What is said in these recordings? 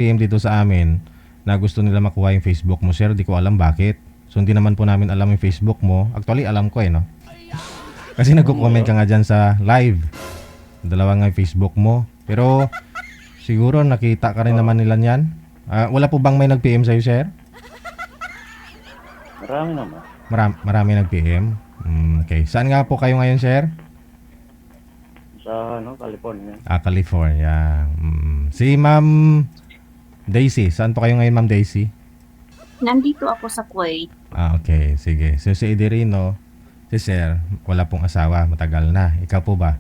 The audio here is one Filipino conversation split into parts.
PM dito sa amin na gusto nila makuha yung Facebook mo, sir. Di ko alam bakit. So, hindi naman po namin alam yung Facebook mo. Actually, alam ko no? Kasi nagko-comment ka nga dyan sa live. Dalawa nga yung Facebook mo. Pero, siguro nakita ka rin naman nila yan. Wala po bang may nag-PM sa'yo, sir? Marami naman. Marami nag-PM? Okay. Saan nga po kayo ngayon, sir? Sa California. California. Si Ma'am Daisy. Saan po kayo ngayon, Ma'am Daisy? Nandito ako sa Kuwait. Okay. Sige. So, si Ederino, si sir, wala pong asawa. Matagal na. Ikaw po ba?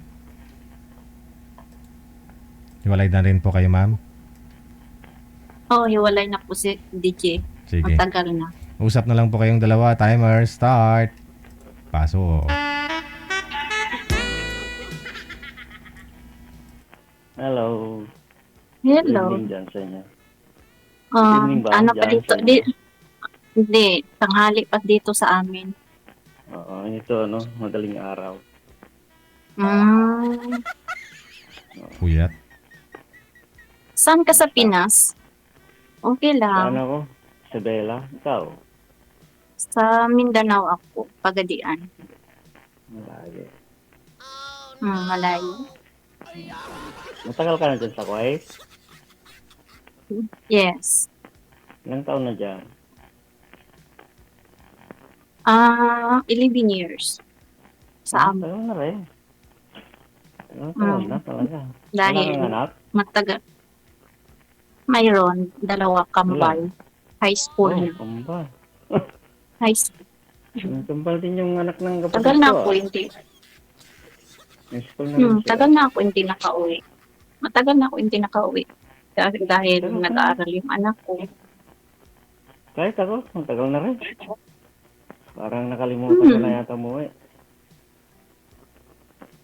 Hiwalay na rin po kayo, ma'am? Hiwalay na po si DJ. Sige. Matagal na. Usap na lang po kayong dalawa. Timer, start. Paso. Hello. Hello. Good evening dyan sa inyo. evening ba? Ano pa Diyan dito? sa- Hindi, tanghali pa dito sa amin. Oo, ito madaling araw. Puyat. Saan ka sa Pinas? Okay Saan lang. ako? Isabela? Ikaw? Sa Mindanao ako, Pagadian. Malayo. Malayo. Matagal ka na dyan sa Kuwait? Yes. Ilang taon na dyan? 11 years. Sa amin. Tagal na rin. Ilang taon na talaga. Dahil Wala kang anak? matagal. Mayroon, 2 kambal. High school na. Kambal. High school. Kambal din yung anak ng kapatid Tagal na ko, ako hindi. High school na rin siya. Tagal na ako hindi nakauwi. Matagal na ako hindi nakauwi. Dahil nag-aaral yung anak ko. Kahit ako, matagal na rin. Parang nakalimutan ko na yata mo eh.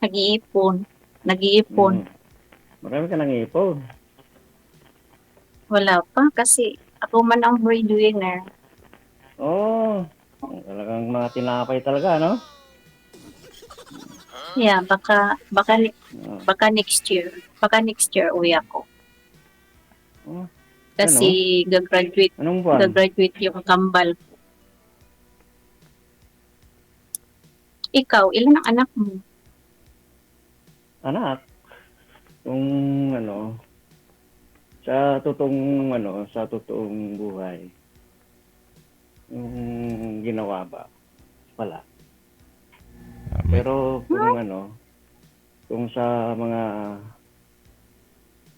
Nag-iipon. Marami ka nang ipon. Wala pa kasi ako man ang breadwinner. Oo. Talagang mga tinapay talaga, no? Yeah, baka next year. Baka next year uwi ako. Oh, Kasi anong buwan? gagraduate yung kambal ko. Ikaw, ilan ang anak mo? Anak. Kung sa totoong buhay. Yung ginawa ba? Wala. Pero kung sa mga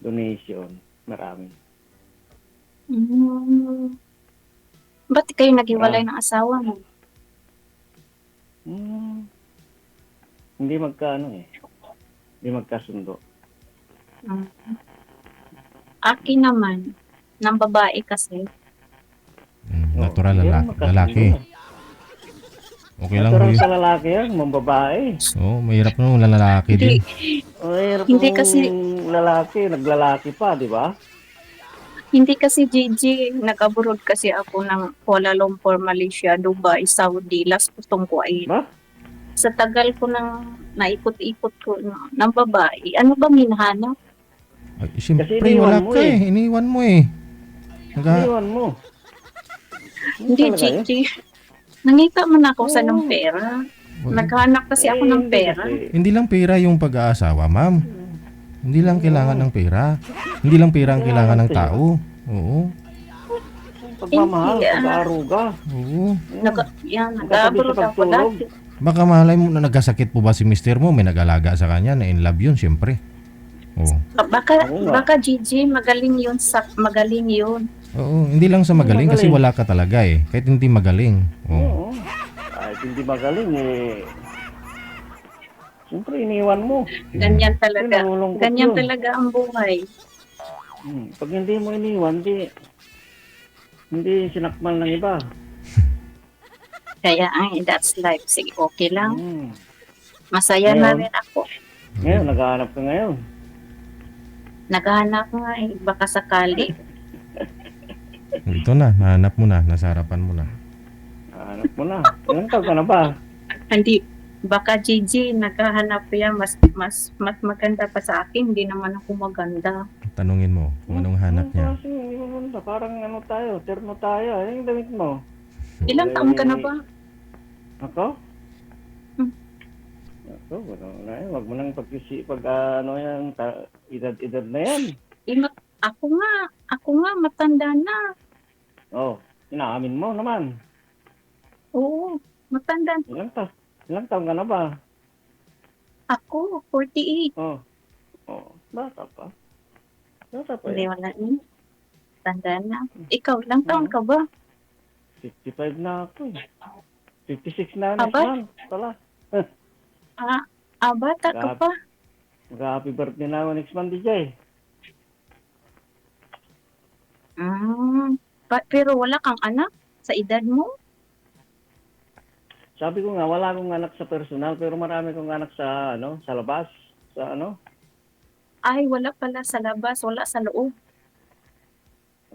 donation, marami. Ba't kayo naghiwalay ng asawa mo? Hindi Hindi magkasundo. Akin naman, ng babae kasi. Natural Hindi lalaki. Okay lang Natural yun. sa lalaki yan, mambabae. Mahirap nung lalaki din. Mahirap Hindi kung kasi- lalaki, naglalaki pa, di ba? Hindi kasi Gigi, nag-abroad kasi ako ng Kuala Lumpur, Malaysia, Dubai, Saudi, last putong Kuwait. Ba? Sa tagal ko naikot-ikot ko ng babae, ano ba hinahanap? Siyempre, Kasi wala iniwan mo ka eh. Iniwan mo eh. Iwan mo. Hindi, talaga yun? Gigi. Nangita man ako sa ng pera. Naghanap kasi ako ng Hindi pera. kasi. Hindi lang pera yung pag-aasawa, ma'am. Hindi lang kailangan ng pera. Hindi lang pera ang kailangan ng tao. Oo. Pagmamahal, Hindi, pag-aaruga. Oo. Nag-abroad sa ako pagtulog. dati. Baka malay mo na nagkasakit po ba si mister mo? May nag-alaga sa kanya na in love yun, siyempre. Oo. Oo nga. Baka Gigi, magaling yun. Oo, hindi lang sa magaling kasi Magaling. wala ka talaga eh. Kahit hindi magaling. Oo. Oo. Kahit hindi magaling siyempre iniwan mo. Ganyan talaga. Nalulungkot Ganyan yun. talaga ang buhay. Pag hindi mo iniwan, hindi sinakmal ng iba. Kaya that's life. Sige, okay lang. Masaya Ngayon? na rin ako. Ngayon, naghahanap ka ngayon. Naghahanap nga baka sakali. Ito na, nahanap mo na, nasa harapan mo na. Hanap mo na. Ilang taon ka na ba? Hindi, baka Gigi, naghahanap yan, mas maganda pa sa akin. Hindi naman ako maganda. Tanungin mo kung anong hanap niya. Kasi hindi mo punta. Parang ano tayo, terno tayo. Ano yung damit mo? Ilang taon ka na ba? Ako? Hmm. Ako, wala na yan. Huwag mo nang pag ano yan, edad na yan. Ako nga, matanda na. Oh, inaamin mo naman. Oo, matanda. Ilang taon ka na ba? Ako, 48. Oh, bata pa. Bata pa Hindi, yan. wala na. Tanda na. Ikaw, ilang taon ka ba? 55 na ako eh. 56 na next Aba? month. Pala. Bata ka pa. Mag-happy birthday na ako next month, DJ. Pero wala kang anak sa edad mo? Sabi ko nga, wala akong anak sa personal, pero marami kong anak sa, sa labas. Sa Ay, wala pala sa labas, wala sa loob.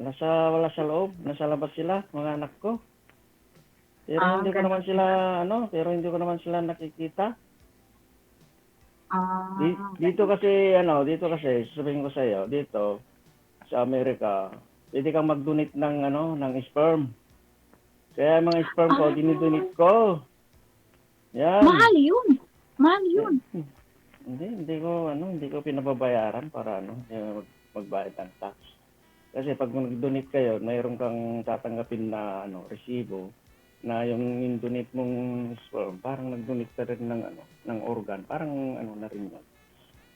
wala sa loob. Nasa labas sila, mga anak ko. Pero hindi ko ganun. naman sila, pero hindi ko naman sila nakikita. Dito kasi, sabihin ko sa iyo, dito, sa Amerika, pwede kang mag-donate ng sperm. Kaya mga sperm ko, dinidonate ko. Yan. Mahal yun. Hindi ko pinababayaran para magbayad ng tax. Kasi pag nag-donate kayo, mayroon kang tatanggapin na resibo na yung donate mong sperm, parang nag-donate ka rin ng organ, parang na rin yun.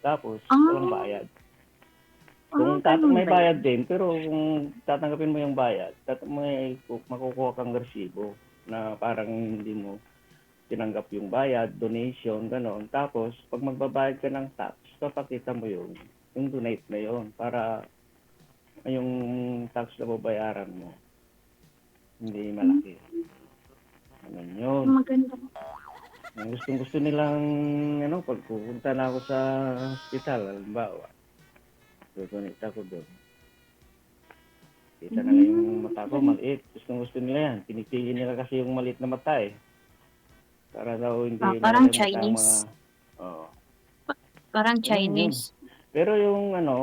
Tapos walang bayad. Kung may bayad din, pero kung tatanggapin mo yung bayad, makukuha kang resibo na parang hindi mo tinanggap yung bayad, donation, gano'n. Tapos, pag magbabayad ka ng tax, papakita mo yung donate na yun para yung tax na babayaran mo hindi malaki. Ano yun? Maganda. Ang gusto nilang, pag pupunta na ako sa hospital, halimbawa, donate ako doon. Kita na lang yung mata ko, maliit. Gusto nila yan. Pinipili nila kasi yung maliit na mata eh. Para daw hindi parang nakalimutan Chinese. Parang Chinese. Pero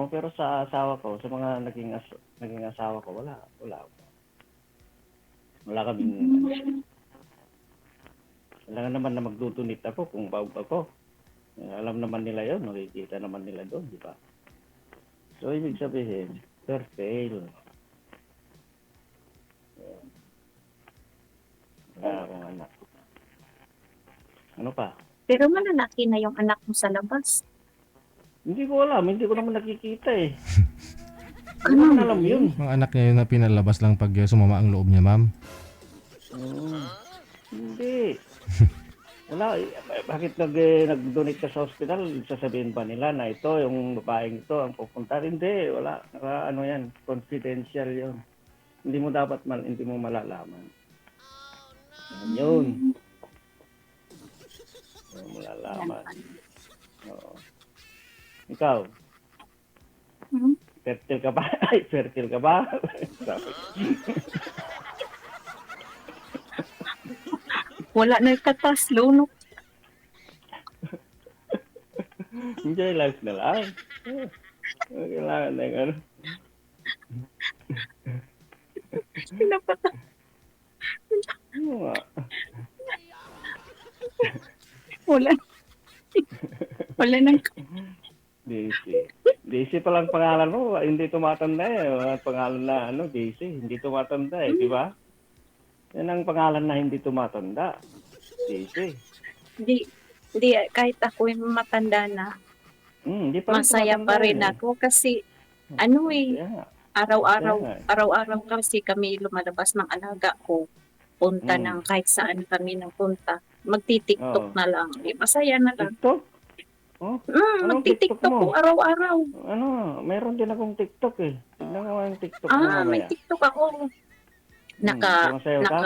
pero sa asawa ko, sa mga naging asawa ko, wala. Wala kaming, wala naman na magdudunit ako kung bawag ako. Alam naman nila yun, nakikita naman nila doon, di ba? So, ibig sabihin, fail. Wala akong anak. Ano pa? Pero malalaki na yung anak mo sa labas. Hindi ko alam, hindi ko naman nakikita eh. Hindi ko naman alam yun. Mga anak niya yun na pinalabas lang pag sumama ang loob niya, ma'am. Hindi. Wala, bakit nag-donate ka sa hospital? Sasabihin ba nila na ito, yung babaeng ito, ang pupunta? Hindi, wala. Yan, confidential yun. Hindi mo malalaman. Yun. Hindi mo malalaman. Oo. Ikaw? Fertile ka ba? Ay, fertile ka ba? Wala na katas, no? Enjoy life na lang. Kailangan na yung Pinapata. Ano nga? Wala nang Daisy pa lang pangalan mo, hindi tumatanda eh. Mga pangalan na Daisy, hindi tumatanda eh, di ba? Yan ang pangalan na hindi tumatanda. Daisy. Hindi, kahit ako yung matanda na, Di pa rin masaya tumatanda pa rin eh. ako kasi Kaya nga. araw-araw kasi kami lumalabas ng alaga ko. Punta ng kahit saan kami punta. Magti-TikTok na lang. Masaya na lang. TikTok? Anong TikTok Magti-TikTok mo? ko araw-araw. Meron din akong TikTok eh. Tignan mo yung TikTok mo mamaya. May TikTok ako. Sumasayaw ka?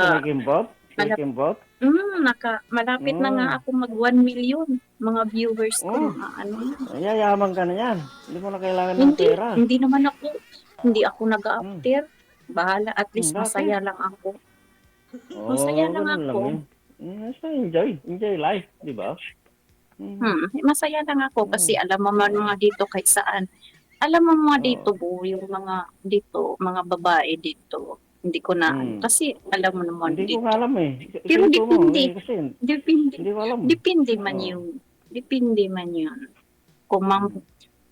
May kimbot? Malapit na nga ako mag 1 million mga viewers ko. Yayaman ka na yan. Hindi mo na kailangan ng pera. Hindi ako nag-after. Bahala, at least masaya lang ako. Masaya lang ako. Enjoy life, di ba? Masaya lang ako kasi alam mo man mga dito kahit saan Alam mo mga Oo. dito po, yung mga dito, mga babae dito, hindi ko na ano, Hmm. kasi alam mo naman Hindi ko nga dito. alam eh. Pero Kwento mo. depende, Kasi depende, hindi ko alam. depende man Oo. yun. Depende man yun. Kung, Hmm.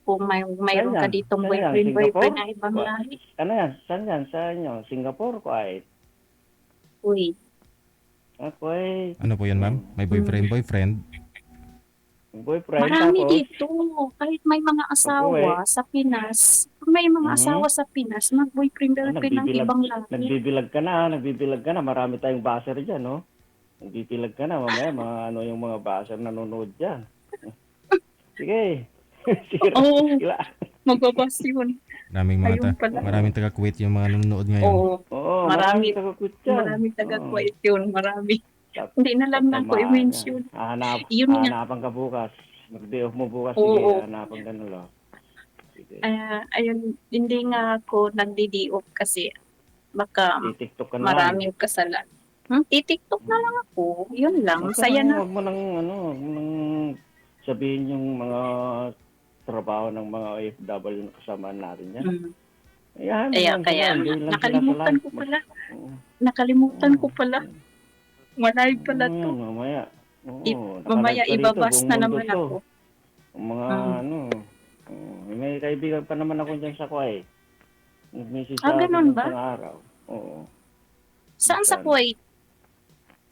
kung Saan mayroon ka yan? ditong Saan yan? boyfriend Singapore? na ibang lahi, Ano yan? Saan yan? Sa inyo? Singapore? Kuwait? uy, Kuwait. Ano po yan, ma'am? May boyfriend? Boyfriend marami tapos? dito. Kahit may mga Pag-uwi? asawa sa Pinas, kung may mga Mhm. asawa sa Pinas, mag-boyfriend girlfriend ng Nagbibilag, ibang lahi. nagbibilag ka na. Marami tayong baser dyan, no? Nagbibilag ka na. Mamaya, mga ano yung mga baser nanonood dyan. Sige. Sira. Oo, Sila. magbabas yun. Ayun pala. Maraming taga-Kuwait yung mga nanonood ngayon. Oo, Oo, marami, maraming tagakut dyan. marami Oo. taga-quiet yun, marami. Tap- Hindi na lang na ako Tatamaan yan. i-mention. Yun nga, Hahanapan ka bukas. Mag-day off mo bukas. Sige, oo. hahanapan ka na lang. Sige. Ayun, hindi nga ako nagdi-off kasi baka TikTok ka na lang. maraming kasalan. Titiktok na lang ako. Yun lang, masaya na. Huwag mo nang sabihin yung mga trabaho ng mga OFW na kasama natin yan. Mm. Ayan, Kaya enjoy lang nakalimutan sila ko sa life. pala. Oo. Nakalimutan ko pala. Malive pala Ayan, to. mamaya. Mamaya Nakalive ka ibabas buong na mundo naman to. ako. Ang mga Mm. may kaibigan pa naman ako dyan sa Kuwait. Nag-message sa akin Ganun ng ba? isang araw. Oo. Saan sa Saan? Kuwait?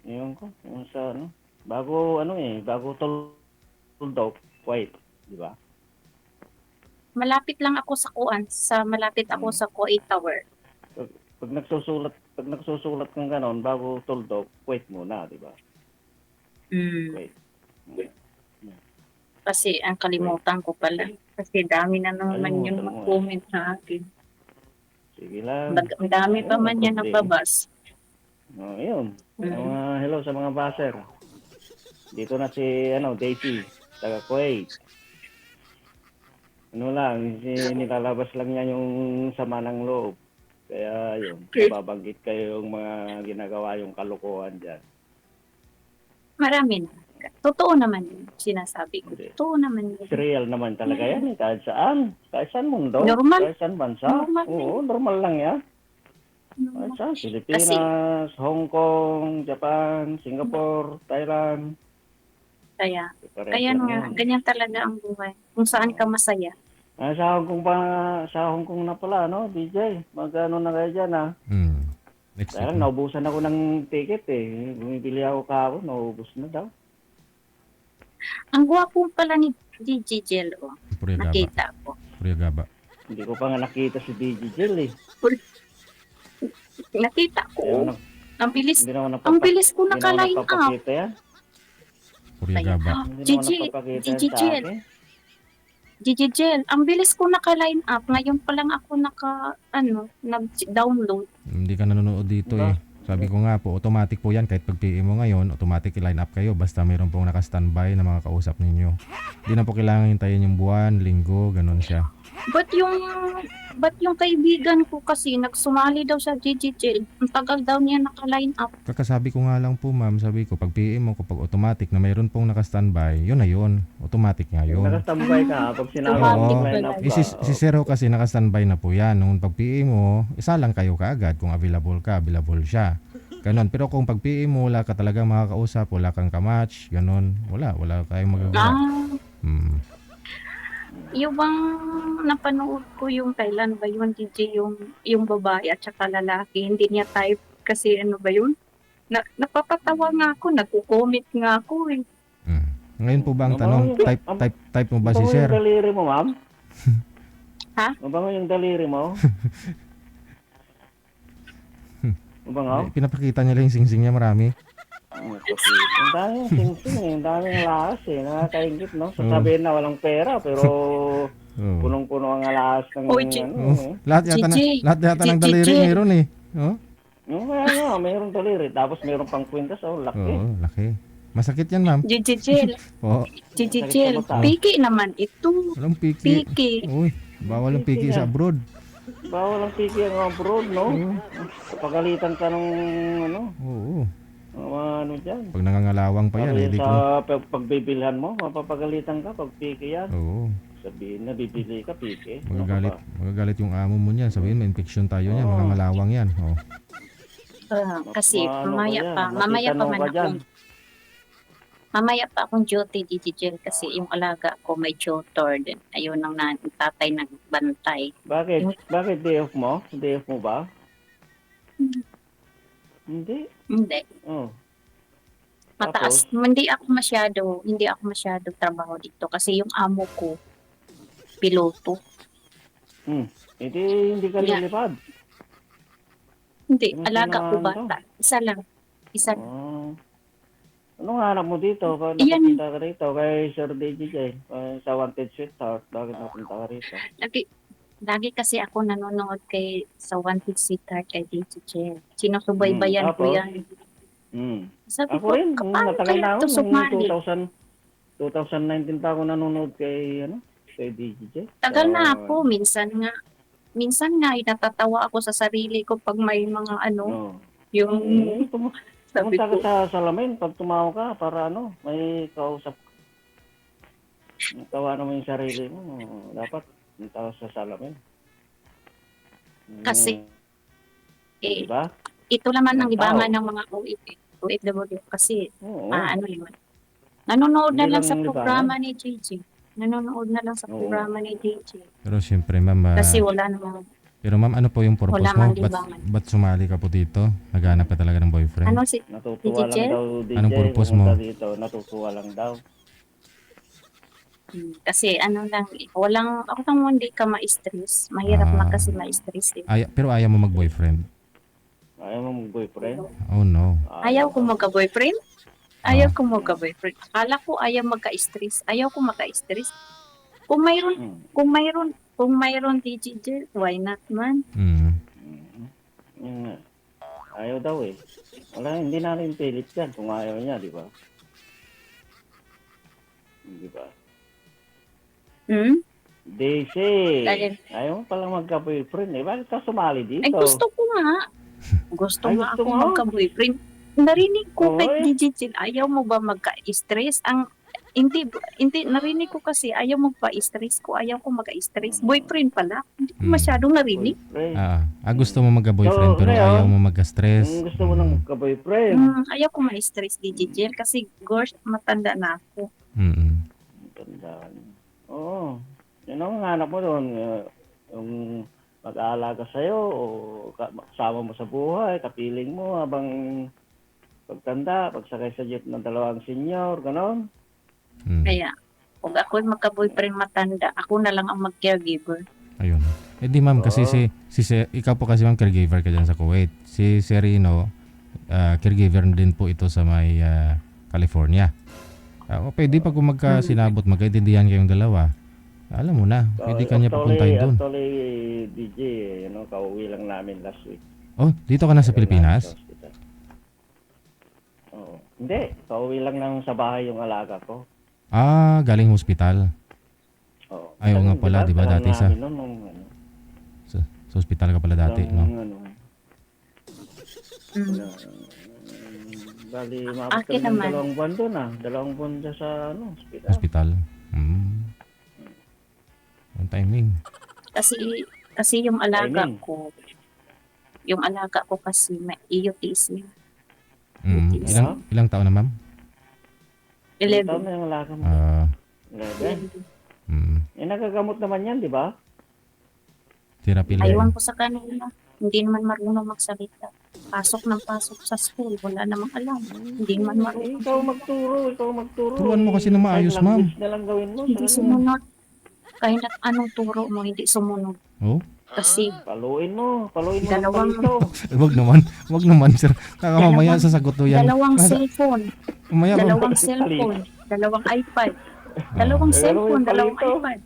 Yun ko, yung sa bago Tuldok, Kuwait, di ba? Malapit lang ako malapit ako sa Kuwait Tower. Pag nagsusulat kang ganon, bago Tuldok, Kuwait muna, di ba? Kuwait. Kasi ang kalimutan ko pala. Kasi dami na naman Kalimutan yung mo. mag-comment sa akin. Sige lang. Ang dami pa man yan nagbabas. Yun. Hello sa mga baser. Dito na si Daisy, taga Kuwait. Nilalabas lang niya yung sama ng loob. Kaya yun, mababanggit kayo yung mga ginagawa yung kalokohan dyan. Marami na. Totoo naman yun, sinasabi ko. Hindi. Totoo naman yun. It's real naman talaga yan eh. Kahit saan mundo. Normal. Kahit saan bansa. Normal Oo, normal lang yan. Kahit saan. Pilipinas, Hong Kong, Japan, Singapore, Thailand. Kaya Parehas nga, lang yan. ganyan talaga ang buhay. Kung saan ka masaya. Sa Hong Kong na pala, no, DJ? Magkano na kayo dyan, ha? Next Kaya week. naubusan ako ng ticket, eh. Bumibili ako kahapon, naubos na daw. Ang gwapo pala ni DJ Jello. Purya Gaba. Nakita ko. Purya Gaba. Hindi ko pa nga nakita si DJ Jill, eh. Nakita ko. Ang bilis. Hindi naman Ang bilis ko Hindi naman naka-line up. nagpapakita yan. Purya Gaba. Hindi naman Gigi, nagpapakita Gigi yan sa Jill. akin. DJ Jel, ang bilis ko naka-line up. Ngayon pa lang ako nag-download. Hindi ka nanonood dito eh. Sabi ko nga po, automatic po yan. Kahit pag PM mo ngayon, automatic i-line up kayo. Basta mayroon pong naka-standby na mga kausap ninyo. Hindi na po kailangan hintayin yung buwan, linggo, ganun siya. But yung kaibigan ko kasi nagsumali daw sa DJ Jel. Ang tagal daw niya naka-line up. Kakasabi ko nga lang po ma'am, sabi ko pag PM mo, kapag automatic na mayroon pong naka-standby, yun na yun. Automatic nga yun. Nakastambay ka, pag sinabi Oo. mo line up Eh, ka. si Zero kasi naka-standby na po yan. Nung pag PM mo, isa lang kayo kaagad. Kung available ka, available siya. Ganon. Pero kung pag PM mo, wala ka talagang makakausap, wala kang kamatch, ganon. Wala kayong magagawa. Yung bang napanood ko yung Thailand ba yun, DJ, yung babae at saka lalaki, hindi niya type kasi ano ba yun? Napapatawa nga ako, nagko-comment nga ako eh. Ngayon po ba ang tanong, type mo ba si Sir? Mabango yung daliri mo, ma'am? Ha? Mabango yung daliri mo? Mabango? Pinapakita niya lang yung sing-sing niya marami. Ang daming sing-sing eh. Ang daming lakas eh. Nakakaingit, no? Sasabihin na walang pera, pero punong-puno ang alas ng Lahat yata ng daliri DJ. meron eh. Oh? Kaya nga, mayroong daliri. Tapos mayroong pang kwintas. Laki. Oo, laki. Masakit yan, ma'am. Jijijel, Oo. Jijijel, piki naman ito. Walang piki. Piki. Uy, bawal ang piki sa abroad. Bawal ang piki ang abroad, no? Pagalitan ka ng Oo. dyan. Pag nangangalawang pa yan, hindi ko. Sa pagbibilhan mo, mapapagalitan ka pag piki yan. Oo. Sabihin na bibili ka, pike. Ano ka Magagalit, ba? magagalit yung amo mo niyan. Sabihin, may infection tayo niyan, mga Oo. malawang yan. Oh. Kasi Ano ka yan? mamaya pa Matitanong man ka dyan. mamaya pa akong duty, DJ kasi yung alaga ko may tutor din. Ayun ang tatay nagbantay. Bakit? Bakit day off mo? Day off mo ba? Hindi. Hindi. Oh. Mataas. Hindi ako masyado trabaho dito kasi yung amo ko, piloto. Hindi ka Yeah. lilipad. Hindi, Ano alaga ko kailangan bata. Isa lang. Oh. Anong hanap mo dito? Kung Iyan. napapunta ka rito kay Sir DJ, sa Wanted Sweetheart, bakit napunta ka rito? Lagi kasi ako nanonood sa Wanted Sweetheart kay DJ. Sinusubaybayan ko Tapos? yan. Sabi Ako ko, rin, paano matagal kaya na ito ako, sumali? 2019 pa ako nanonood kay DJ. Tagal na ako. Minsan nga, natatawa ako sa sarili ko pag may mga yung sabi Pumunta ka ko, sa salamin pag tumawa ka para may kausap. Tawa naman yung sarili mo. Dapat pumunta ka sa salamin. kasi, Diba? ito naman ang Ang libangan tao. ng mga OFW kasi, Oo. yun. Nanonood na Hindi lang lang sa libangan. programa ni JJ. Nanonood na lang sa Oo. programa ni JJ. Pero siyempre, ma'am, Kasi wala namang, pero ma'am, ano po yung purpose Wala mo? mang libangan. Ba't sumali ka po dito? Naghanap ka talaga ng boyfriend? Natutuwa DJ? lang daw DJ. Anong purpose mo? Pumunta dito, natutuwa lang daw. kasi ako lang hindi ka ma-stress. Mahirap Ah. na kasi ma-stress. Pero ayaw mo mag-boyfriend? Ayaw mo mag-boyfriend? Oh no. Ayaw ko magka-boyfriend. Ayaw ko magka-boyfriend. Akala ko ayaw magka-stress. Ayaw ko magka-stress. Kung mayroon DJ, why not man? Yun nga. Ayaw daw eh. Wala, hindi natin pilit yan kung ayaw niya, di ba? Di ba? Daisy, Dahil- ayaw mo palang magka-boyfriend eh. Bakit ka sumali dito? Ay, gusto ko nga. Gusto Ay, nga gusto ako mo? magka-boyfriend. Narinig ko Oy. kay DJ, ayaw mo ba magka-stress? Hindi, narinig ko kasi ayaw mo pa-stress ko, ayaw ko magka-stress. Boyfriend pala. Hindi ko masyadong narinig. Boyfriend. Gusto mo magka-boyfriend So, pero ngayon, ayaw mo magka-stress. Gusto mo ng magka-boyfriend. Ayaw ko ma-stress, DJ kasi gosh, matanda na ako. Tandaan. Oo. Yun ang hanap mo doon. Yung mag-aalaga sa'yo o kasama mo sa buhay, kapiling mo habang pagtanda, pagsakay sa jeep ng dalawang senior, ganon. Kaya, kung ako magka-boyfriend matanda, ako na lang ang mag-caregiver. Ayun. Eh di ma'am, kasi ikaw po kasi ma'am caregiver ka dyan sa Kuwait. Si Serino, caregiver din po ito sa may California. Pwede pag magkasinabot, magkaintindihan kayong dalawa. Alam mo na, pwede ka niya papuntahin doon. Actually, DJ, kauwi lang namin last week. Oh, dito ka na sa Pilipinas? Oo. Hindi, kauwi lang sa bahay yung alaga ko. Galing hospital. Oo. Ay, oo nga pala, di ba dati sa hospital ka pala dati, no? Bali, maabot Akin kami ng naman. 2 buwan doon 2 buwan dyan sa hospital. Hospital. Ang timing. Kasi yung alaga Timing. ko kasi may autism. Ilang taon na ma'am? 11 11. taon na yung alaga mo. 11. Nagagamot naman yan, di ba? Therapy lang. Aywan ko sa kanila. Hindi naman marunong magsalita. Pasok ng pasok sa school. Wala namang alam. Hindi naman marunong. Ikaw magturo. Turuan mo kasi na maayos, ma'am. Sign language na lang gawin mo. Hindi sumunod. Kahit anong turo mo, hindi sumunod. Oh? Kasi Paluin mo ng Dalawang- palito. Wag naman sir. Mamaya sasagot to yan. dalawang cellphone, Mamaya ba? dalawang cellphone, dalawang iPad, dalawang cellphone, dalawang palito. iPad.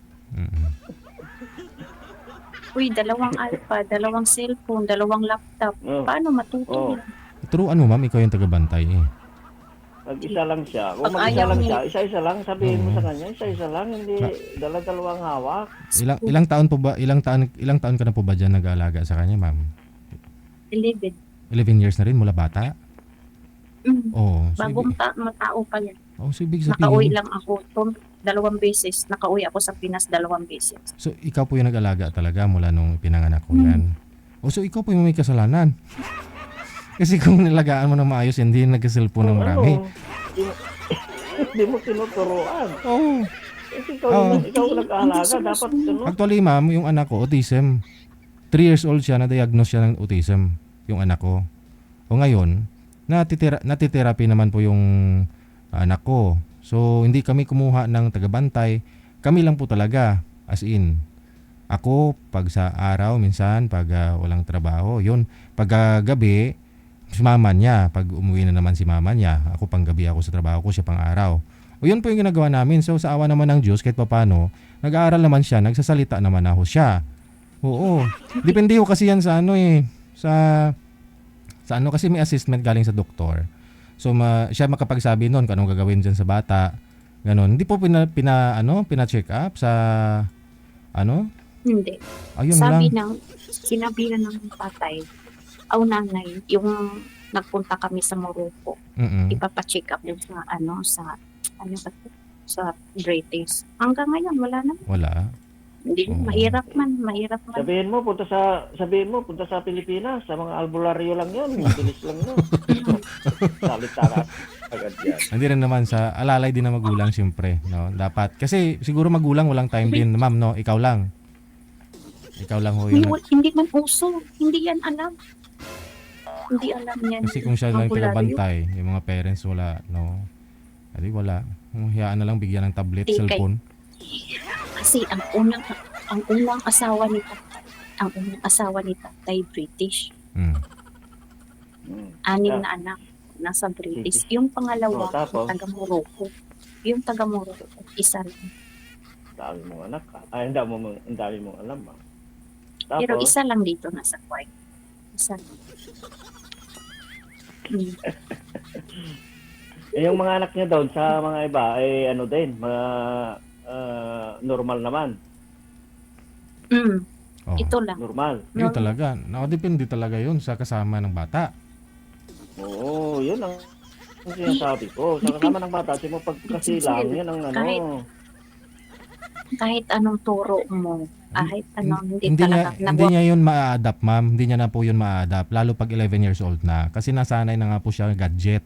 Uy, dalawang iPad, dalawang cellphone, dalawang laptop. Oh. Paano matuto? Oh. Turuan mo ma'am, ikaw yung tagabantay eh. Pag isa lang siya. Kung Pag mag-isa ayaw lang niya. siya, isa-isa lang. Sabihin mo sa kanya, isa-isa lang. Hindi dala-dalawang hawak. Ilang taon ka na po ba diyan nag-aalaga sa kanya, ma'am? 11. 11 years na rin mula bata? Oo. Bagong matao pa yan. So ibig Nakauwi sabihin, lang ako. 2 beses. Nakauwi ako sa Pinas 2 beses. So, ikaw po yung nag-alaga talaga mula nung pinanganak ko yan. O, so ikaw po yung may kasalanan. Kasi kung nilagaan mo na maayos, hindi nagka-cellphone ng marami. Hindi mo tinuturuan. Oo. Kasi ikaw, Oo. ikaw nag-aalaga, dapat ano. Actually, ma'am, yung anak ko, autism. 3 years old siya, na-diagnose siya ng autism, yung anak ko. O ngayon, natitherapy naman po yung anak ko. So, hindi kami kumuha ng tagabantay. Kami lang po talaga, as in. Ako, pag sa araw, minsan, pag walang trabaho, yun. Pag gabi, si mama niya. Pag umuwi na naman si mama niya, ako pang gabi ako sa trabaho ko, siya pang araw. O yun po yung ginagawa namin. So, sa awa naman ng Diyos, kahit papano, nag-aaral naman siya, nagsasalita naman ako siya. Oo. Depende ko kasi yan sa ano eh. Sa ano kasi may assessment galing sa doktor. So siya makapagsabi noon kung anong gagawin diyan sa bata. Ganon. Hindi po pina-check up sa ano? Hindi. Ayun Sabi lang. sinabi ng tatay, nanay, yung nagpunta kami sa Morocco, Mm. ipapacheck up din sa sa British. Hanggang ngayon, wala na. Wala. Hindi, Oo. mahirap man. Sabihin mo, punta sa Pilipinas, sa mga albularyo lang yun. Bilis lang yun. Salit-sarat agad yan. Hindi rin naman sa alalay din na magulang siyempre, no? Dapat kasi siguro magulang walang time din, ma'am, no? Ikaw lang. Ikaw lang ho Hindi, yun. hindi man uso. Hindi yan alam. Hindi alam yan. Kasi kung siya lang Albularyo. tagabantay, yung mga parents wala, no? Adi wala. Hayaan na lang bigyan ng tablet, Di, cellphone. Kasi ang unang asawa ni tatay British. Mm. Anim na anak nasa British. Yung pangalawa, Oh, tapos? taga Morocco. Yung taga Morocco, isa lang. Dami mong anak ka. Ay, ang dami mong alam. Tapos, Pero isa lang dito nasa Kuwait. Isa lang. yung mga anak niya doon sa mga iba, ay ano din, mga normal naman. Oh. Ito lang. Normal. Yun talaga. Nakadepende talaga yun sa kasama ng bata. Oo, yun ang sinasabi ko. Sa kasama ng bata, mo pagkasilang, yan ang ano. Kahit anong turo mo, kahit anong hindi Hindi talaga niya yun ma-adapt, ma'am. Hindi niya na po yun ma-adapt. Lalo pag 11 years old na. Kasi nasanay na nga po siya gadget.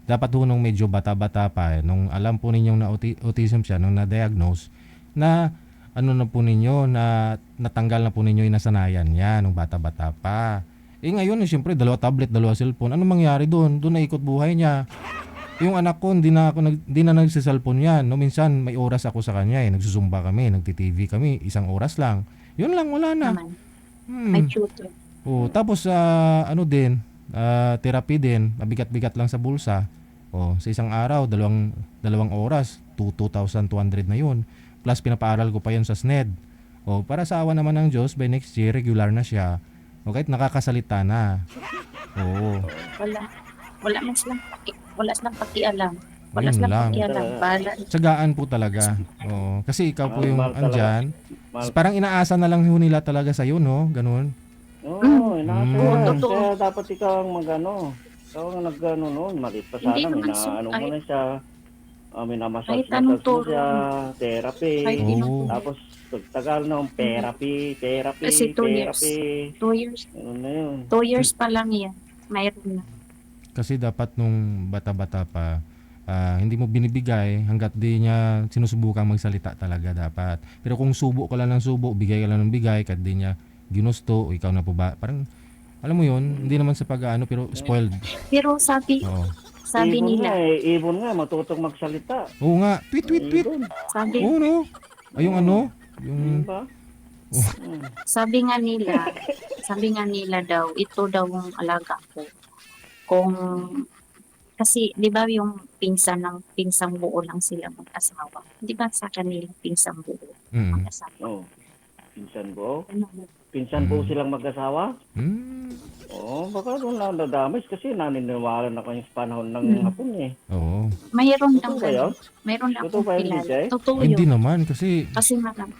Dapat po nung medyo bata-bata pa, nung alam po ninyong na autism siya, nung na-diagnose, na ano na po ninyo, na natanggal na po ninyo yung nasanayan niya nung bata-bata pa. Ngayon, siyempre, 2 tablet, 2 cellphone. Ano mangyari doon? Doon na ikot buhay niya. Yung anak ko, hindi na nagsiselfone yan. No, minsan, may oras ako sa kanya. Nagsusumba kami, nagti-TV kami. 1 oras lang. Yun lang, wala na. naman. May tutor. Tapos, therapy din. Mabigat-bigat lang sa bulsa. Sa isang araw, 2 oras. 2,200 na yun. Plus, pinapaaral ko pa yun sa SNED. Para sa awa naman ng Diyos, by next year, regular na siya. Kahit nakakasalita na. Oo. Wala silang pakialam. Wala Yun silang lang. pakialam. Bala. Tsagaan po talaga. Oo. Kasi ikaw po yung Mahal talaga. andyan. Mahal. Parang inaasa na lang ho nila talaga sa'yo, no? Ganun. Oo, inaasa. Totoo. Kaya dapat ikaw ang magano. Ikaw ang nagano noon. Maliit pa Hindi sana. naman Ano mo na siya. Kahit anong Minamassage mo turo. siya. Therapy. Kahit Oo. inong Tapos, pagtagal na therapy. Kasi 2 years. Therapy. 2 years. Ano na yun. 2 years pa lang yan. Mayroon na. Kasi dapat nung bata-bata pa, hindi mo binibigay hanggat di niya sinusubukang magsalita talaga dapat. Pero kung subo ka lang ng subo, bigay ka lang ng bigay, kahit di niya ginusto, o ikaw na po ba, parang, alam mo yun, hindi naman sa pag-ano, pero spoiled. Pero sabi Oo. Ibon nila, nga ibon nga, matutong magsalita. Oo nga, tweet. Ibon. Oo, no? Ay, yung ano? Yung, Diba? sabi nga nila daw, ito daw ang alaga ko. Kasi, di ba yung pinsang buo lang sila mag-asawa? Di ba sa kanila pinsang buo mag-asawa? Oh. Pinsan po. Ano? Pinsan po silang mag-asawa. Oo, baka doon lang dadamis kasi naniniwala na kayo sa panahon ng hapon eh. Oo. Mayroon lang Totoo ba yun? Mayroon lang Totoo akong ba yun, kilala. DJ? Totoo Ay, hindi yun. naman, kasi marami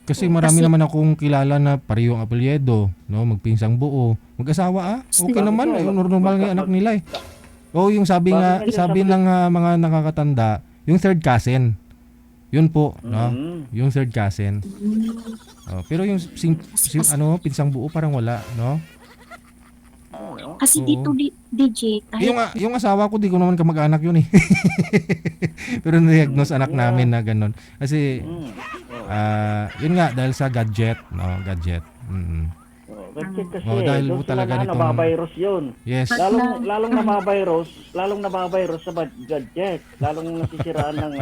Kasi- naman akong kilala na parehong apelyido, no, magpinsang buo, mag-asawa okay Diba? naman, normal nga yung anak nila eh. Yung sabi ng mga nakakatanda, yung third cousin. Yun po, no? Mm. Yung third cousin. Pero yung pinsang buo parang wala, no? Oo. Kasi Oo. dito DJ, Yung asawa ko, di ko naman kamag-anak yun eh. Pero na-diagnose anak namin na ganun. Kasi, Mm. yun nga, dahil sa gadget, no? Gadget. Mm. Gadget kasi, Dahil doon po sila talaga na nitong- nabavirus yun. Yes. Lalong nabavirus sa gadget. Lalong nasisiraan ng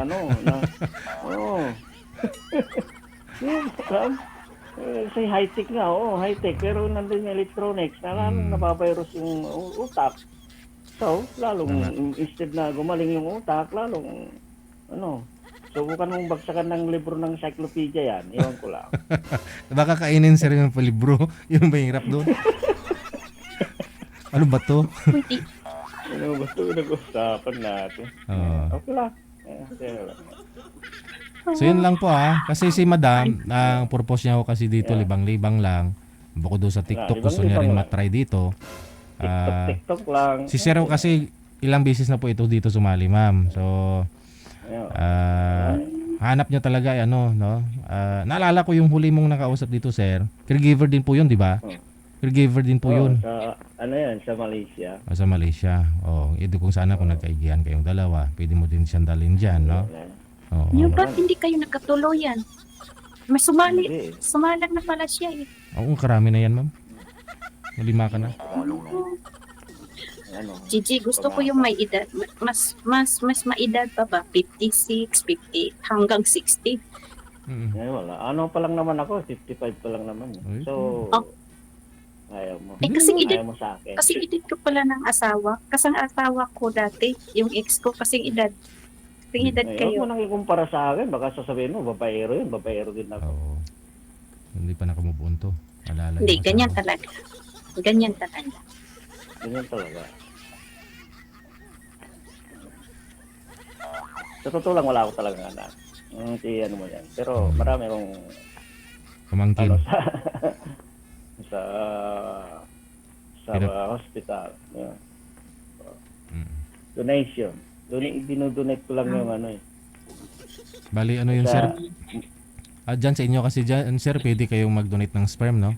oo. Yung, say high-tech nga, high-tech. Pero nandun yung electronics na lalong nabavirus yung utak. So, instead na gumaling yung utak, lalong, subukan mong bagsakan ng libro ng encyclopedia yan. Iwan ko lang. Baka kainin sir yung palibro. Yung mahirap doon. Ano ba to? pwede. Ano ba ito nag-usapan natin? Oo. Okay lang. Okay lang. So yun lang po Kasi si madam, ang purpose niya ko kasi dito, Yeah. libang-libang lang. Bukod doon sa TikTok, Libang-libang gusto niya rin lang. matry dito. TikTok lang. Si Sir kasi ilang beses na po ito dito sumali, ma'am. So, hanap niya talaga, no? Naalala ko yung huli mong nakausap dito, sir. Caregiver din po yun, di ba? Caregiver din po yun. Sa Malaysia. Sa Malaysia. Ito kung sana kung nagkaigihan kayong dalawa, pwede mo din siyang dalhin dyan, no? Oo. Yung ba't hindi kayo nagkatuloyan? Mas Hindi. sumalag na pala siya eh. Oo, karami na yan, ma'am. 5 ka na. Gigi, gusto ko yung may edad. Mas maedad pa ba? 56, 50, hanggang 60. Mm. Wala. Ano pa lang naman ako, 55 pa lang naman. Ay. So, Oh. ayaw mo. Kasing edad, Ayaw mo sa akin. kasing edad ko pala ng asawa. Kasang asawa ko dati, yung ex ko, kasing edad. Kasing edad Ayaw kayo. mo nang ikumpara sa akin. Baka sasabihin mo, babaero yun. Babaero din ako. Oo. Hindi pa nakamove on to. Alala Hindi, yung ganyan asawa. talaga. Ganyan talaga. Ganyan talaga. Sa totoo lang, wala ako talagang anak. Ano mo yan. Pero marami akong Pamangkin. sa Pero- hospital. Yeah. Mm. Donation. Dinodonate ko lang yung Bali, ano yun, sir? Dyan sa inyo kasi dyan, sir, pwede kayong mag-donate ng sperm, no?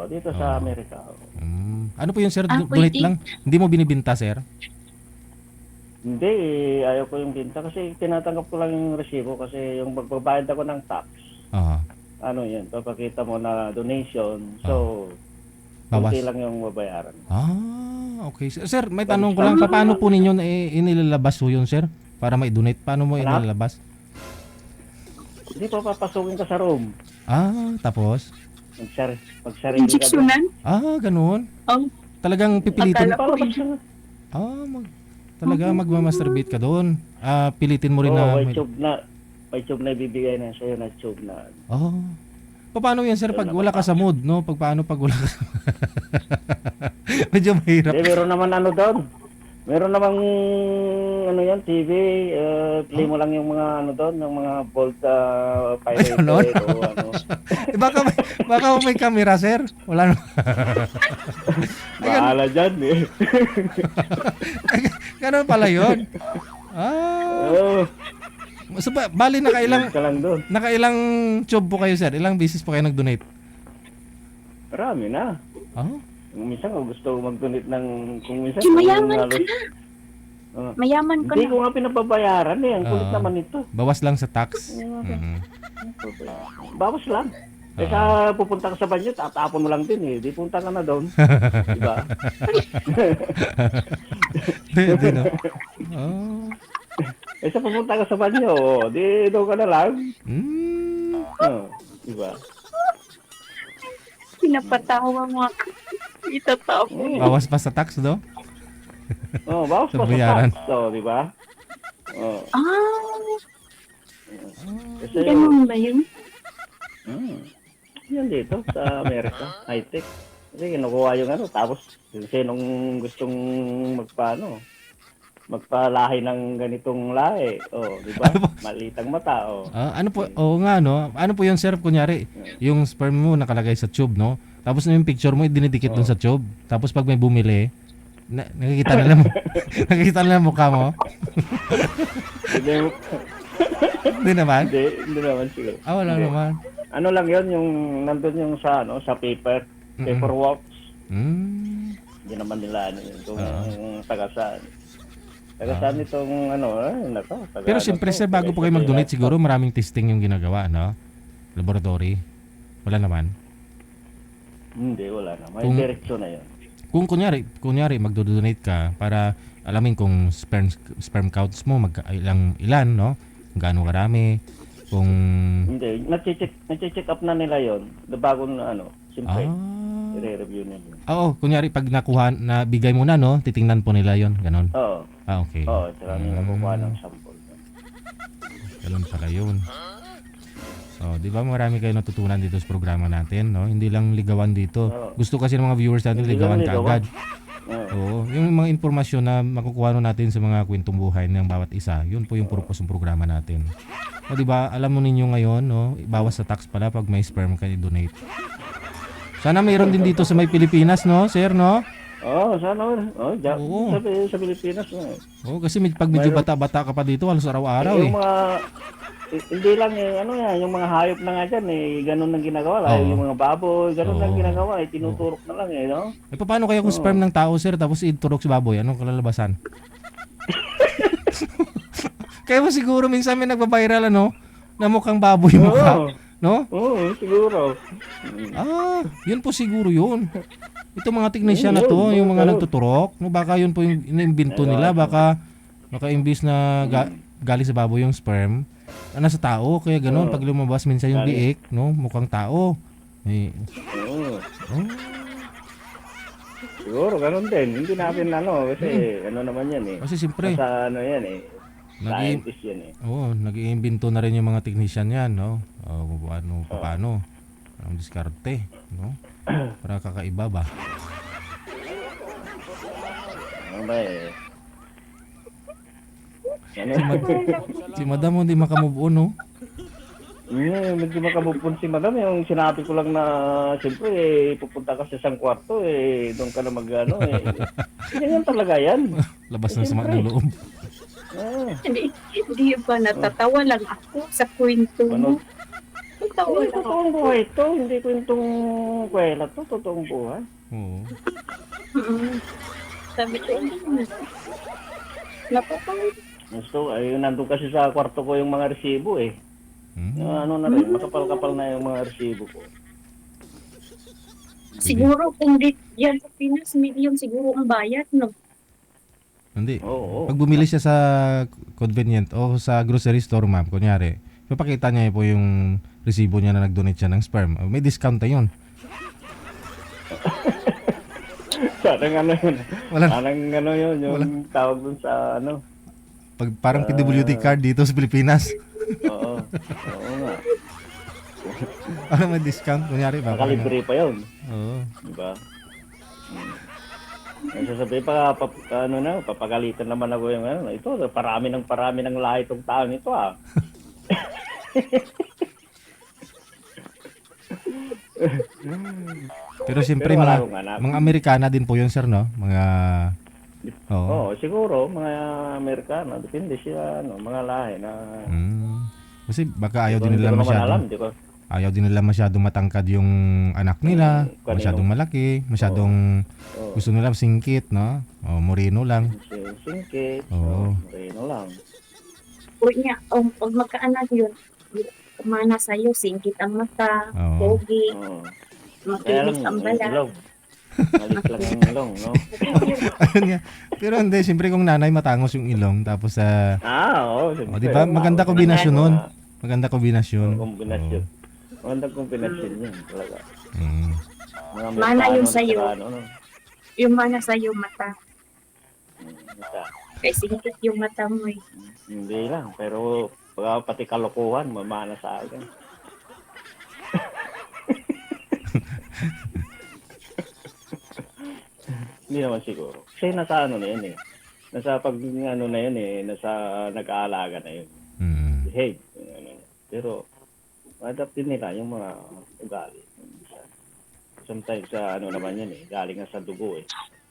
dito sa Amerika. Ano po yun, sir? Ah, Donate pwede. lang? Hindi mo binibinta, sir? Hindi, ayaw ko yung binta kasi tinatanggap ko lang yung resibo kasi yung magbabayad ako ng tax. Oo. Yan, papakita mo na donation. So, Bawas. kunti lang yung babayaran. Okay. Sir, may tanong ko lang, paano po ninyo inilalabas po yun, sir? Para mai-donate, paano mo Ano? inilalabas? Hindi pa papasukin ka sa room. Tapos? Magsarili ka doon. Injeksyonan? Ganun. Oh, Talagang pipilitin. Akala- Palabas ka nga. Talaga magmamasturbate ka doon. Pilitin mo rin na. May tube na ibibigay na sa'yo na tube na. Paano yan, sir, pag wala ka sa mood, no? Paano pag wala ka sa Medyo mahirap. Meron naman doon. Meron namang yan, TV. Play mo lang yung mga doon, yung mga Bolt pirated ganon? o baka may camera, sir. Wala na. Bahala dyan eh. Ganun pala yun. So, bali nakailang ka lang doon. nakailang tube po kayo, sir? Ilang beses po kayo nag-donate? Marami na. Kung minsan kung gusto mag-donate kung minsan mayaman ka na. Mayaman ka Hindi na. ko nga pinababayaran eh. Ang kulit naman ito. Bawas lang sa tax. Mhm. Bawas lang. Kaya pupunta ka sa banyo, tatapon mo lang din eh. Di punta ka na doon. Diba? Pwede, no? Sa pupunta ka sa banyo, di doon ka na lang. Diba? Pinapatawa mo ako. Itatawa. Bawas pa sa tax, do? Bawas Sa pa bayaran. sa tax. Diba? Kasi Ganun ba yun? yan dito sa Amerika, high-tech. Kasi kinukuha yung tapos sinong gustong magpalahi ng ganitong lahi. Di ba? Malitang mata, Ano po, nga, no? Ano po yun, sir? Kunyari, yung sperm mo nakalagay sa tube, no? Tapos yung picture mo, dinidikit dun sa tube. Tapos pag may bumili, nakikita nila mo. Nakikita nila mukha mo. Hindi naman? Hindi naman siguro. Ah, wala Hindi. naman. Ano lang yun, yung nandun yung sa, ano, sa paperwork. Hmm. Hindi naman nila, ano yun, kung Oo. taga saan. Taga saan itong, ano, nako. Pero siyempre sir, bago po kayo mag-donate siguro maraming testing yung ginagawa, no? Laboratory. Wala naman. Hindi, wala na. May Kung- direksyon na yun. Kung kunyari magdo-donate ka para alamin kung sperm counts mo ilan, no? Kung gaano karami, kung Hindi, nache-check up na nila yon. Bago na, ano, siyempre, ah, i-review nila. oo, kunyari pag nabigay mo na, no? Titingnan po nila 'yon, ganon. Oo. Ah, okay. Oo, tsaka nila kukuha ng sample. Ganun pala 'yun. Oh, 'di ba marami kayo natutunan dito sa programa natin, no? Hindi lang ligawan dito. Oo. Gusto kasi ng mga viewers natin Hindi lang ligawan ligawan. kaagad. Oo. Oo, yung mga impormasyon na makukuha natin sa mga kwentong buhay ng bawat isa, yun po yung purpose ng programa natin. O, di ba, alam mo ninyo ngayon, no, bawas sa tax pala pag may sperm ka i-donate. Sana mayroon din dito sa may Pilipinas, no, sir, no? Oo, sana. Oo. Sa Pilipinas. Oo, kasi pag medyo bata-bata ka pa dito, halos araw-araw eh. Yung mga, hindi lang yung mga hayop na nga dyan, ganun ang ginagawa. Oo. Yung mga baboy, ganun lang Oo. ginagawa, tinuturok na lang no? Eh, paano kaya kung sperm ng tao, sir, tapos iturok si baboy? Anong kalalabasan? Kaya mo siguro minsan may nagbabiral, ano, na mukhang baboy mukha. No? Oo, siguro. Ah, yun po siguro yun. Ito mga teknisyan na to, yung mga nagtuturok, no, baka yun po yung inimbento nila, baka imbis na galing sa baboy yung sperm, nasa tao, kaya ganoon pag lumabas minsan yung biik, no, mukhang tao. Oo. Oh, Siguro, ganun din. Hindi natin kasi ano naman yan eh. kasi siyempre, Sa ano yan eh. nag-i- Scientist yan eh. nag-iimbento na rin yung mga teknisyan yan, no? Kung paano, ang diskarte, no? Para kakaiba ba? Ano ba eh. Ano? Si madam mo hindi makamove on, no? Medyo makamupon si madam. Yung sinabi ko lang na, siyempre, pupunta ka sa isang kwarto, doon ka na ganyan talaga yan. Labas ng sama ng loob. Ah, Hindi ba natatawa lang ako sa kwento mo? Ano? Natawa lang ako. totoong buhay to. Hindi kwentong kwela to. Totoong buhay. Oo. Mm. Sabi ko, napatawa. Gusto, nandun kasi sa kwarto ko yung mga resibo eh. Hmm. Ano na rin, makapal-kapal na yung mga resibo ko. Siguro kung yan sa Pinas, million siguro ang bayad, no? Hindi. Oo. Pag bumili siya sa convenient o sa grocery store, ma'am, kunyari, papakita niya po yung resibo niya na nag-donate siya ng sperm. May discount na yun. Parang ano yun. Wala. Parang ano yun, yung tawag dun sa ano. Parang PWD card dito sa Pilipinas. Oo. Oo nga. Parang may discount. Kunyari ba? Nakalibre pa yun. Oo. Diba? Sasabihin papagalitan naman ako yung ito, parami ng lahi itong taon ito ah. Pero siyempre, Pero wala mga, akong anak. mga Amerikana din po yun, sir, no? Mga... Oo. Oo, siguro, mga Amerikano, depende sila, mga lahi na... Kasi baka ayaw din Hindi nila ko naman masyado. alam, di ko. Ayaw din nila masyadong matangkad yung anak nila. Kanino? Masyadong malaki. Masyadong Oo. gusto nila singkit, no? O, moreno lang. Singkit, Oo. Moreno lang. O niya, pag magkaanak yun, kumana sa'yo, singkit ang mata, Oo. pogi, Oo. makinis ang balat. ilong. Malit lang yung ilong, no? Ayun nga. Pero hindi, siyempre kung nanay matangos yung ilong. Tapos sa... Oo. o, di ba? Maganda kombinasyon nun. Maganda kombinasyon. Kombinasyon. Magandang kombinasyon yun, talaga. Mm. Mga Mana Amerikano, yung sa'yo. saka no? Yung mana sa'yo mata. Basta, Kaya singkit yung mata mo eh. Hindi lang, pero pati kalokohan, mamana sa akin. Hindi naman siguro. Kasi nasa ano na yun eh. Nasa pag ano na yun eh, nasa nag-aalaga na yun. Mm. Behave. Pero, adapt din nila yung mga ugali. Sometimes sa ano naman yan eh, galing nga sa dugo eh.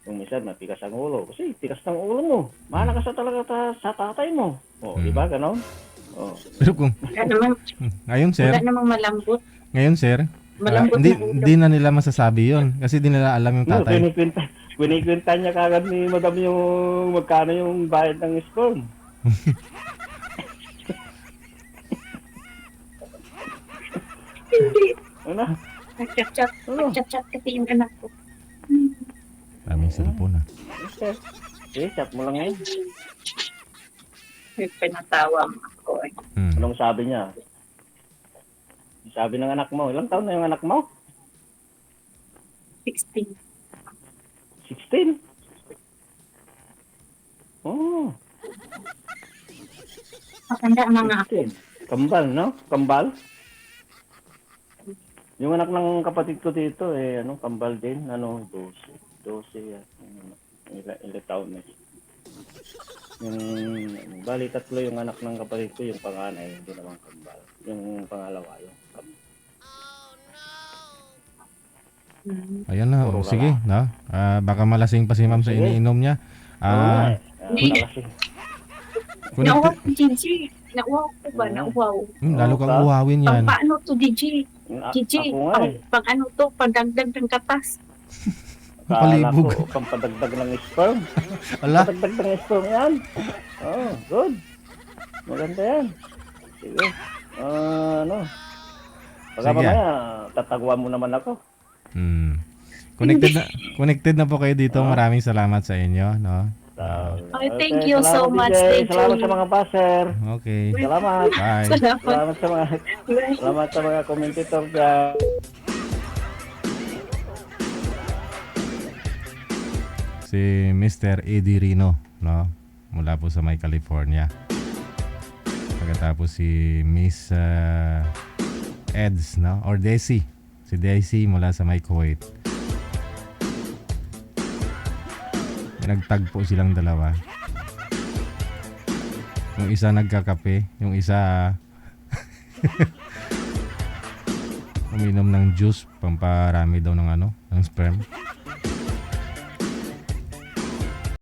Yung minsan matigas ang ulo. Kasi tigas ng ulo mo. Mana ka sa talaga sa tatay mo. O, di ba ganon? Oh. Pero kung Wala namang, ngayon sir, wala namang malambot. ngayon sir, Malambot hindi na ulo. hindi na nila masasabi 'yon kasi di nila alam yung No, tatay. kwinikwenta niya kagad ni madam yung magkano yung bayad ng sperm. Hindi. Ano? Nagchat-chat. Ano? Nagchat-chat kasi yung anak ko. Maraming cellphone ah. Okay. Okay, chat mo lang yun. May pinatawa ako eh. Anong sabi niya? Sabi ng anak mo, ilang taon na yung anak mo? 16. 16? Oh, Matanda mga ako. 16. Kambal, no? Kambal? Yung anak ng kapatid ko dito, ano, kambal din. Ano, 12. 12, ilang taon na siya. Bali, tatlo yung anak ng kapatid ko, yung panganay, hindi naman kambal. Yung pangalawa, yung kambal. Ayan na, Puro sige, no? Baka malasing pa si ma'am sa Sige. iniinom niya. Hindi. Nauwaw Connected, ko, Gigi. Nauwaw ko ba? Nauwaw. lalo kang uwawin Pang yan. paano to, Gigi? Gigi, Ako nga pang ano to, pagdagdag ng katas. Palibog. Kala ko, pampadagdag ng sperm. Ala, Padagdag ng sperm yan. Oh, good. Maganda yan. Sige. Ano? Pagka Sige. mamaya, tatagwan mo naman ako. Connected na po kayo dito. Maraming salamat sa inyo, no? Okay, thank you so salamat, much. DJ. Thank Salamat you. sa mga passer. Okay. Salamat. Bye. Salamat. Salamat sa mga commentator dyan. Si Mr. Eddie Rino, no? Mula po sa May California. Pagkatapos si Miss Eds, no? Or Desi. Si Desi mula sa May Kuwait. Nagtagpo silang dalawa. Yung isa nagkakape, yung isa uminom ng juice, pamparami daw ng ano, ng sperm.